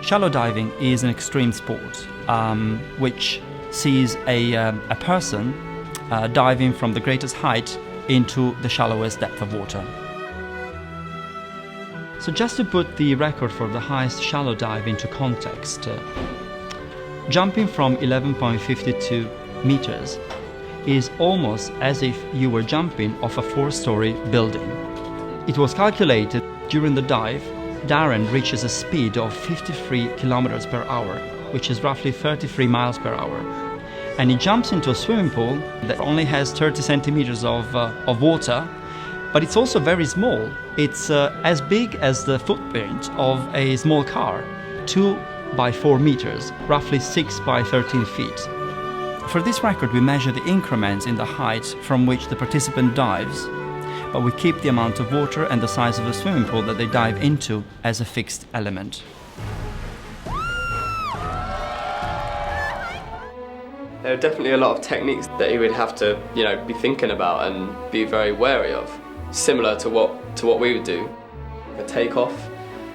Shallow diving is an extreme sport which sees a person diving from the greatest height into the shallowest depth of water. So just to put the record for the highest shallow dive into context, jumping from 11.52 meters is almost as if you were jumping off a 4-story building. It was calculated during the dive, Darren reaches a speed of 53 kilometers per hour, which is roughly 33 miles per hour. And he jumps into a swimming pool that only has 30 centimeters of water, but it's also very small. It's as big as the footprint of a small car, 2 by 4 meters, roughly 6 by 13 feet. For this record, we measure the increments in the height from which the participant dives, but we keep the amount of water and the size of the swimming pool that they dive into as a fixed element. There are definitely a lot of techniques that he would have to, be thinking about and be very wary of, similar to what we would do. The takeoff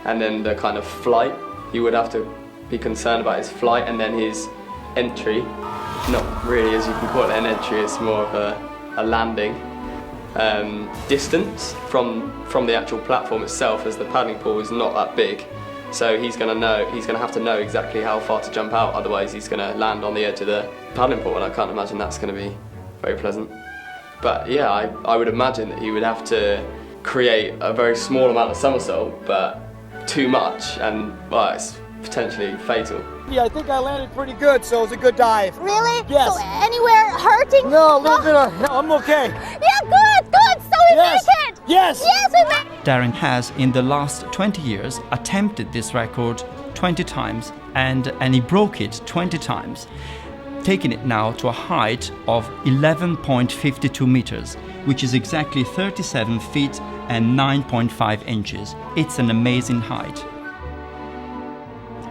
and then the kind of flight. He would have to be concerned about his flight and then his entry. Not really, as you can call it an entry, it's more of a landing. Distance from the actual platform itself, as the paddling pool is not that big. So he's going to have to know exactly how far to jump out, otherwise he's going to land on the edge of the paddling pool, and I can't imagine that's going to be very pleasant. But yeah, I would imagine that he would have to create a very small amount of somersault, but too much, and well, it's potentially fatal. Yeah, I think I landed pretty good, so it was a good dive. Really? Yes. So anywhere hurting? No, a little bit of, no, I'm okay. Yeah, good, so we Yes. make it! Yes! Yes, we make it! Darren has, in the last 20 years, attempted this record 20 times, and he broke it 20 times, taking it now to a height of 11.52 meters, which is exactly 37 feet and 9.5 inches. It's an amazing height.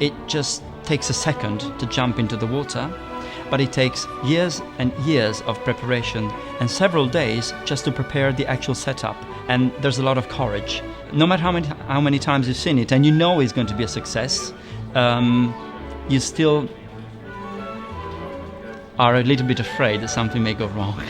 It just takes a second to jump into the water, but it takes years and years of preparation and several days just to prepare the actual setup, and there's a lot of courage. No matter how many times you've seen it and you know it's going to be a success, you still are a little bit afraid that something may go wrong.